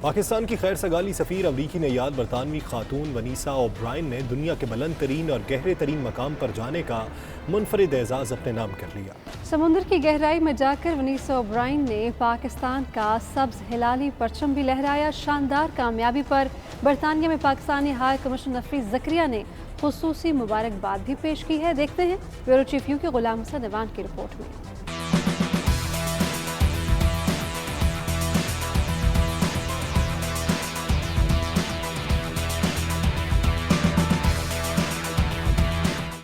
पाकिस्तान की खैर सगाली सफ़ीर अमरीकी नैयाद बरतानवी खातून वनीसा ओब्रायन ने दुनिया के बुलंद तरीन और गहरे तरीन मकाम पर जाने का मुनफरिद एजाज़ अपने नाम कर लिया। समुद्र की गहराई में जाकर वनीसा ओब्रायन ने पाकिस्तान का सब्ज हिलाली परचम भी लहराया। शानदार कामयाबी पर बरतानिया में पाकिस्तानी हाई कमिश्नर नफीस ज़करिया ने खुसूसी मुबारकबाद भी पेश की है। देखते हैं ब्यूरो चीफ यू के गुलाम हसन अवान की रिपोर्ट में।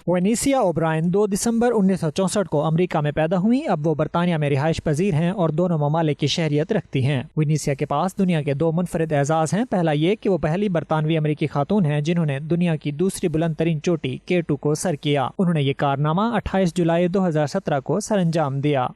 वनीसिया ओब्रायन 2 दिसंबर 1964 को अमेरिका में पैदा हुई। अब वो बरतानिया में रिहाइश पजीर हैं और दोनों ममालिक की शहरियत रखती हैं। वनीसिया के पास दुनिया के 2 मुनफरिद एजाज हैं। पहला ये कि वो पहली बरतानवी अमेरिकी खातून हैं जिन्होंने दुनिया की दूसरी बुलंद तरीन चोटी K2 को सर किया। उन्होंने ये कारनामा 28 जुलाई 2017 को सर अंजाम दिया।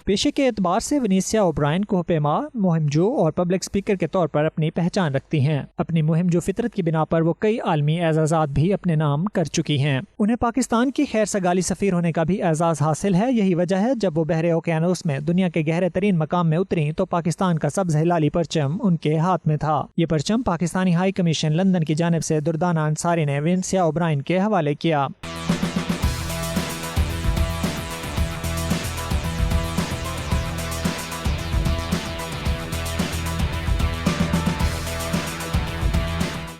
पेशे के एतबार से वनीसिया ओब्रायन कोहपेमा, मुहिमजो और पब्लिक स्पीकर के तौर पर अपनी पहचान रखती हैं। अपनी मुहिमजो फितरत की बिना पर वो कई आलमी एजाज़ात भी अपने नाम कर चुकी हैं। उन्हें पाकिस्तान की खैर सगाली सफ़ीर होने का भी एजाज़ हासिल है। यही वजह है जब वो बहरे ओकियानूस में दुनिया के गहरे तरीन मकाम में उतरी तो पाकिस्तान का सब्ज हिलाली परचम उनके हाथ में था। ये परचम पाकिस्तानी हाई कमीशन लंदन की जानिब से दुर्दाना अंसारी ने वनीसिया ओब्रायन के हवाले किया।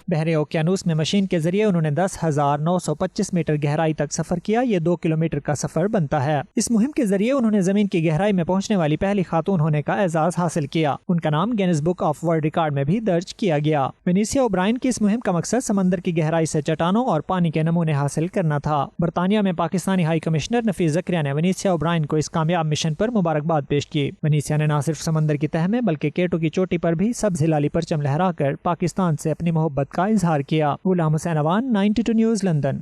बहरे ओकियानूस में मशीन के जरिए उन्होंने 10,925 मीटर गहराई तक सफर किया। ये 2 किलोमीटर का सफर बनता है। इस मुहिम के जरिए उन्होंने जमीन की गहराई में पहुंचने वाली पहली खातून होने का एजाज हासिल किया। उनका नाम Guinness book of world record में भी दर्ज किया गया। वनीसिया ओब्रायन की इस मुहिम का मकसद समंदर की गहराई से चट्टानों और पानी के नमूने हासिल करना था। बरतानिया में पाकिस्तानी हाई कमिश्नर नफीस ज़करिया ने वनीसिया ओब्रायन को इस कामयाब मिशन पर मुबारकबाद पेश की। वनीसिया ने न सिर्फ समंदर की तह में बल्कि K2 की चोटी पर भी सब्ज हिलाली परचम लहराकर पाकिस्तान से अपनी मोहब्बत का इजहार किया। Ghulam Hussain Awan, 92 news, London.